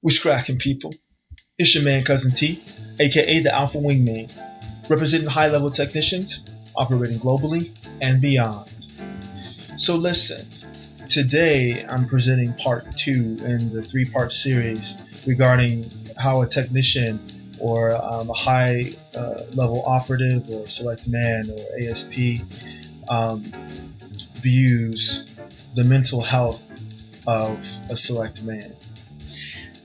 What's cracking, people? It's your man, Cousin T, aka the Alpha Wingman, representing high-level technicians operating globally and beyond. So listen, today I'm presenting part 2 in the 3-part series regarding how a technician or a high-level operative or select man or ASP views the mental health of a select man.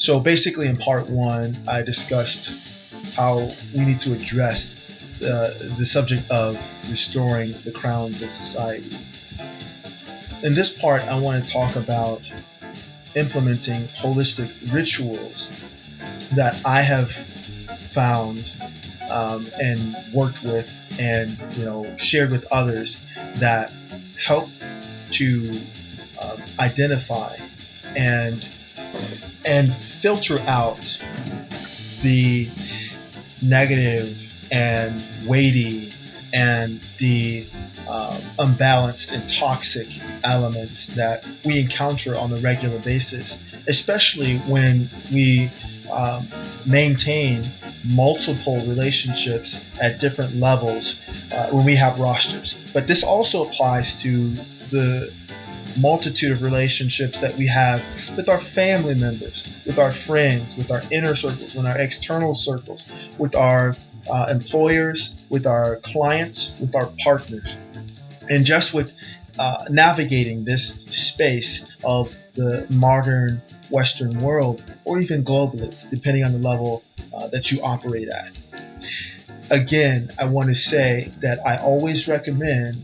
So basically in part 1, I discussed how we need to address the subject of restoring the crowns of society. In this part, I want to talk about implementing holistic rituals that I have found and worked with and shared with others that help to identify and filter out the negative and weighty and the unbalanced and toxic elements that we encounter on a regular basis, especially when we maintain multiple relationships at different levels when we have rosters. But this also applies to the multitude of relationships that we have with our family members, with our friends, with our inner circles, with our external circles, with our employers, with our clients, with our partners, and just with navigating this space of the modern Western world, or even globally, depending on the level that you operate at. Again, I want to say that I always recommend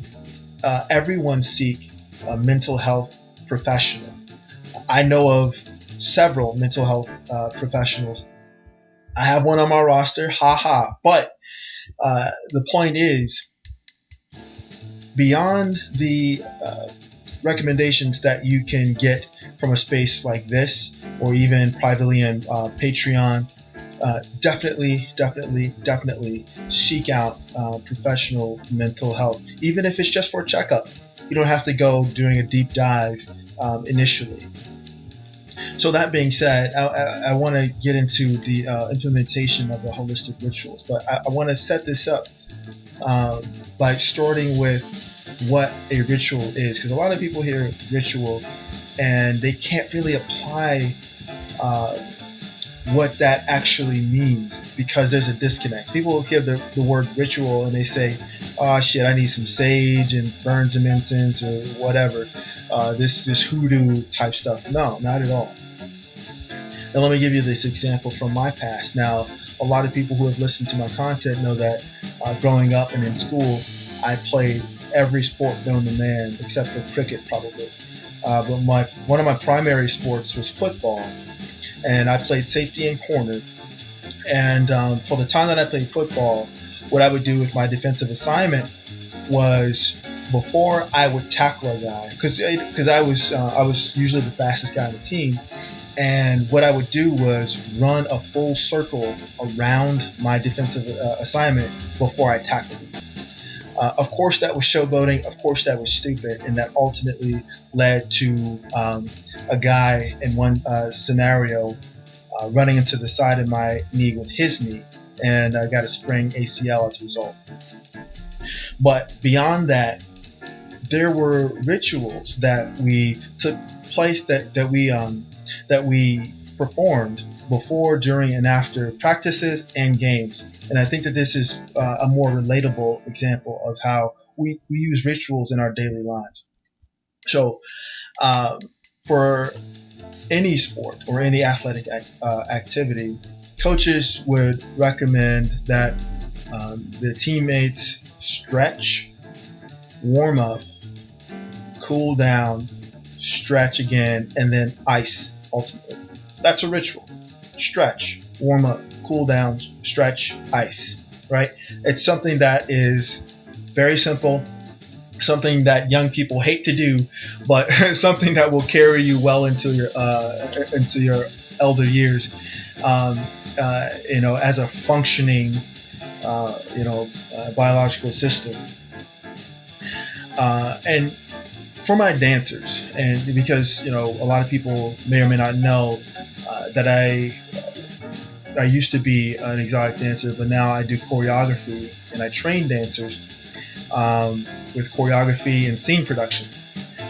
everyone seek a mental health professional. I know of several mental health professionals. I have one on my roster, but the point is, beyond the recommendations that you can get from a space like this, or even privately on Patreon, definitely seek out professional mental health, even if it's just for a checkup. You don't have to go doing a deep dive initially. So that being said, I want to get into the implementation of the holistic rituals, but I want to set this up by starting with what a ritual is, because a lot of people hear ritual and they can't really apply what that actually means, because there's a disconnect. People hear the word ritual and they say, oh shit, I need some sage and burn some incense or whatever, this hoodoo type stuff. No, not at all. And let me give you this example from my past. Now, a lot of people who have listened to my content know that growing up and in school, I played every sport known to man except for cricket, probably. But one of my primary sports was football, and I played safety and corner. And for the time that I played football, what I would do with my defensive assignment was, before I would tackle a guy, because I was usually the fastest guy on the team, and what I would do was run a full circle around my defensive assignment before I tackled him. Of course, that was showboating. Of course, that was stupid, and that ultimately led to a guy in one scenario running into the side of my knee with his knee, and I got a sprained ACL as a result. But beyond that, there were rituals that we took place that we performed before, during, and after practices and games. And I think that this is a more relatable example of how we use rituals in our daily lives. So for any sport or any athletic activity, coaches would recommend that the teammates stretch, warm up, cool down, stretch again, and then ice ultimately. That's a ritual. Stretch, warm up, cool down, stretch, ice, right? It's something that is very simple, something that young people hate to do, but something that will carry you well into your elder years, as a functioning, biological system. And for my dancers, and because a lot of people may or may not know, that I used to be an exotic dancer, but now I do choreography and I train dancers with choreography and scene production.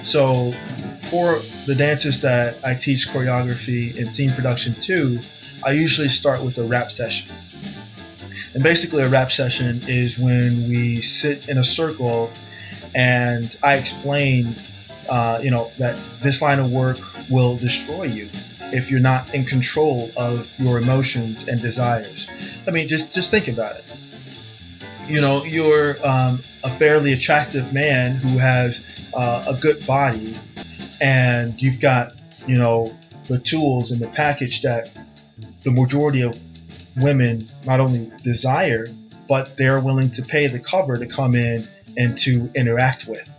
So for the dancers that I teach choreography and scene production to, I usually start with a rap session. And basically a rap session is when we sit in a circle and I explain, that this line of work will destroy you if you're not in control of your emotions and desires. I mean, just think about it. You're a fairly attractive man who has a good body, and you've got, the tools and the package that the majority of women not only desire, but they're willing to pay the cover to come in and to interact with.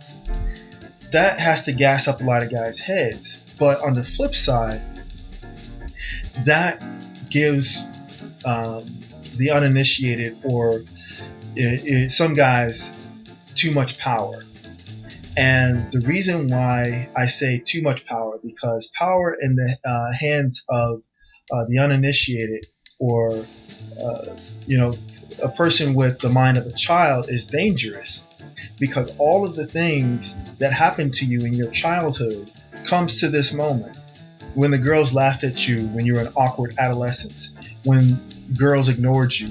That has to gas up a lot of guys' heads. But on the flip side, that gives the uninitiated or some guys too much power. And the reason why I say too much power, because power in the hands of the uninitiated, or a person with the mind of a child, is dangerous, because all of the things that happened to you in your childhood comes to this moment. When the girls laughed at you when you were an awkward adolescence, when girls ignored you,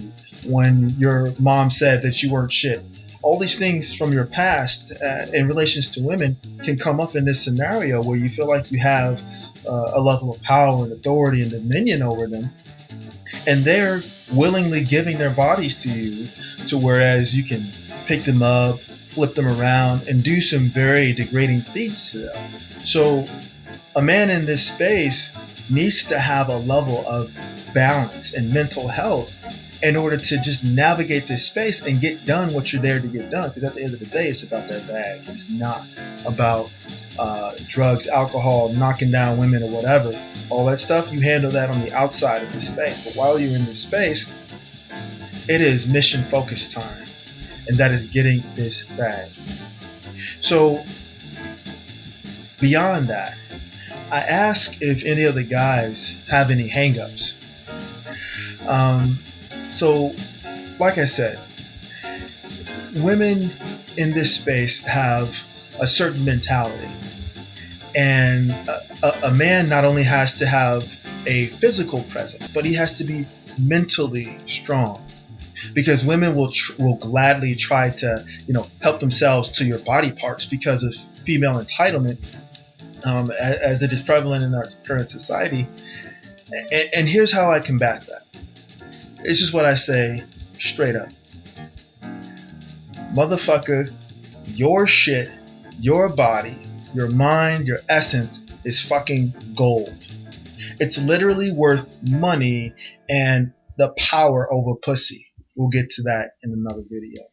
when your mom said that you weren't shit. All these things from your past in relations to women can come up in this scenario where you feel like you have a level of power and authority and dominion over them, and they're willingly giving their bodies to you, to whereas you can pick them up, flip them around, and do some very degrading things to them. So a man in this space needs to have a level of balance and mental health in order to just navigate this space and get done what you're there to get done. Because at the end of the day, it's about that bag. It's not about drugs, alcohol, knocking down women, or whatever. All that stuff, you handle that on the outside of this space. But while you're in this space, it is mission focused time, and that is getting this bag. So beyond that, I ask if any of the guys have any hangups. So, like I said, women in this space have a certain mentality. And a man not only has to have a physical presence, but he has to be mentally strong. Because women will gladly try to, help themselves to your body parts because of female entitlement, as it is prevalent in our current society. And here's how I combat that. It's just what I say straight up. Motherfucker, your shit, your body, your mind, your essence is fucking gold. It's literally worth money and the power over pussy. We'll get to that in another video.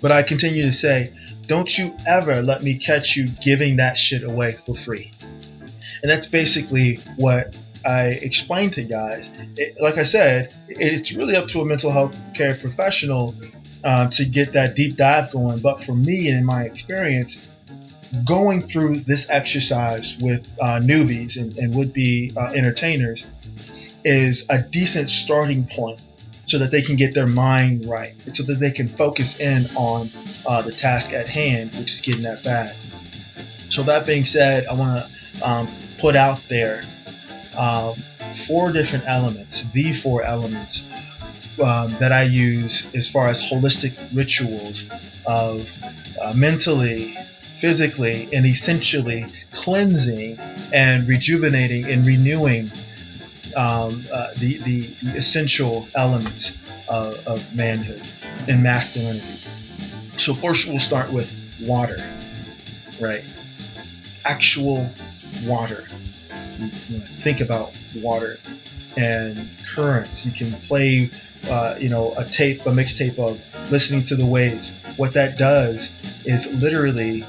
But I continue to say, don't you ever let me catch you giving that shit away for free. And that's basically what I explain to guys. Like I said, it's really up to a mental health care professional to get that deep dive going. But for me, and in my experience, going through this exercise with newbies and would-be entertainers is a decent starting point, so that they can get their mind right, and so that they can focus in on the task at hand, which is getting that bag. So that being said, I want to put out there 4 different elements, the 4 elements that I use as far as holistic rituals of mentally, physically, and essentially cleansing and rejuvenating and renewing the essential elements of manhood and masculinity. So first we'll start with water, right? Actual water. Think about water and currents. You can play a mixtape of listening to the waves. What that does is literally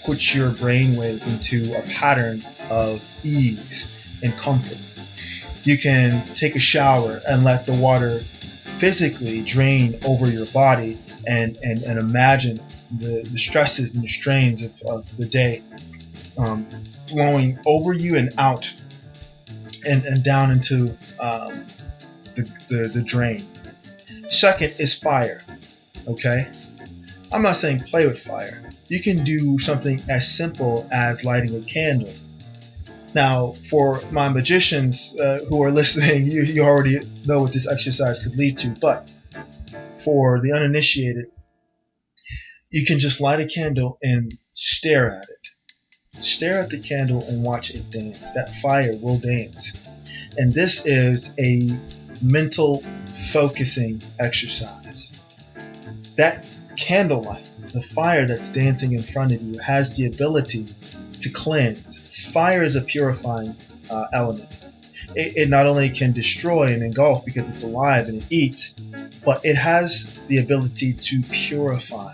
puts your brain waves into a pattern of ease and comfort. You can take a shower and let the water physically drain over your body and imagine the stresses and the strains of the day flowing over you and out and down into the drain. Second is fire. Okay, I'm not saying play with fire. You can do something as simple as lighting a candle. Now, for my magicians who are listening, you already know what this exercise could lead to. But for the uninitiated, you can just light a candle and stare at it. Stare at the candle and watch it dance. That fire will dance. And this is a mental focusing exercise. That candlelight, the fire that's dancing in front of you, has the ability to cleanse. Fire is a purifying element. It not only can destroy and engulf because it's alive and it eats, but it has the ability to purify,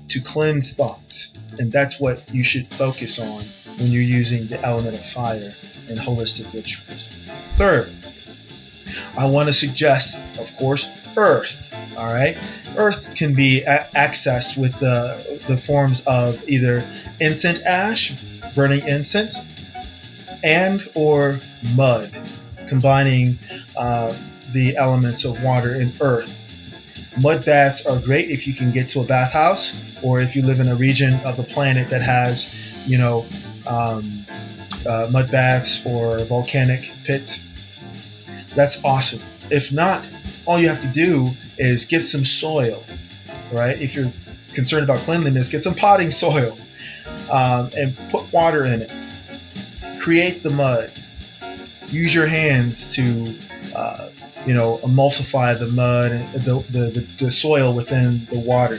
to cleanse thoughts. And that's what you should focus on when you're using the element of fire in holistic rituals. Third, I want to suggest, of course, earth. All right, earth can be accessed with the forms of either incense ash, burning incense, and or mud, combining the elements of water and earth. Mud baths are great if you can get to a bathhouse, or if you live in a region of the planet that has, mud baths or volcanic pits. That's awesome. If not, all you have to do is get some soil, right? If you're concerned about cleanliness, get some potting soil and put water in it. Create the mud. Use your hands to, emulsify the mud and the soil within the water.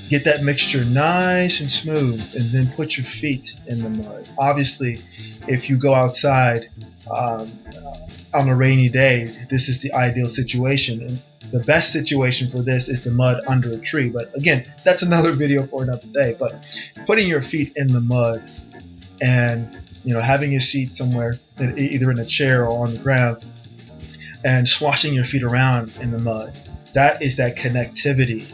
Get that mixture nice and smooth, and then put your feet in the mud. Obviously, if you go outside on a rainy day, this is the ideal situation. And the best situation for this is the mud under a tree. But again, that's another video for another day. But putting your feet in the mud and having your seat somewhere, either in a chair or on the ground, and swashing your feet around in the mud, that is that connectivity,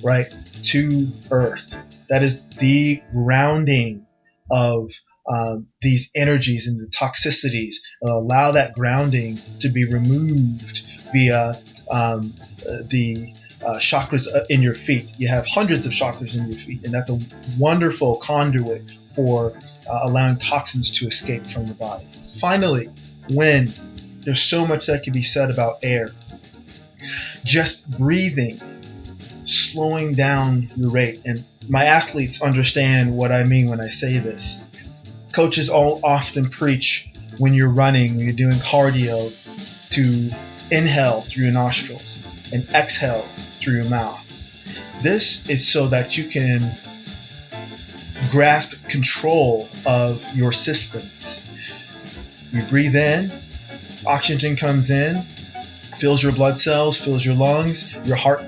right, to earth. That is the grounding of these energies and the toxicities. Allow that grounding to be removed via the chakras in your feet. You have hundreds of chakras in your feet, and that's a wonderful conduit for allowing toxins to escape from the body. Finally, when there's so much that can be said about air, just breathing, slowing down your rate. And my athletes understand what I mean when I say this. Coaches all often preach when you're running, when you're doing cardio, to inhale through your nostrils and exhale through your mouth. This is so that you can grasp control of your systems. You breathe in, oxygen comes in, fills your blood cells, fills your lungs, your heart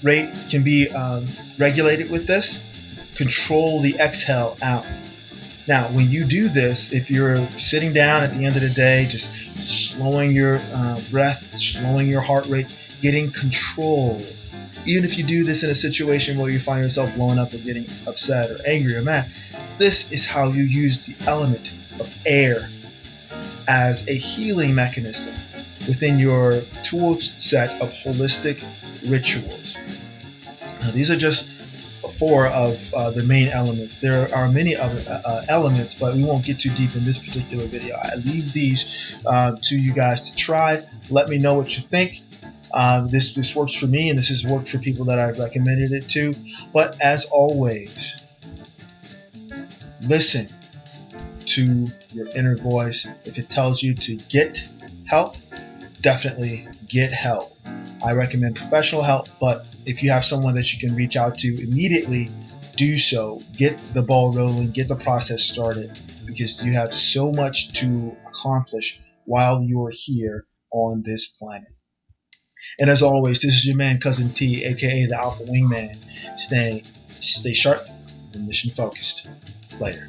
rate can be regulated with this. Control the exhale out. Now, when you do this, if you're sitting down at the end of the day, just slowing your breath, slowing your heart rate, getting control. Even if you do this in a situation where you find yourself blowing up and getting upset or angry or mad, this is how you use the element of air as a healing mechanism within your tool set of holistic rituals. Now, these are just 4 of the main elements. There are many other elements, but we won't get too deep in this particular video. I leave these to you guys to try. Let me know what you think. This works for me, and this has worked for people that I've recommended it to. But as always, listen to your inner voice. If it tells you to get help, definitely get help. I recommend professional help, but if you have someone that you can reach out to immediately, do so. Get the ball rolling, get the process started, because you have so much to accomplish while you are here on this planet. And as always, this is your man, Cousin T, aka the Alpha Wingman, stay sharp and mission focused. Later.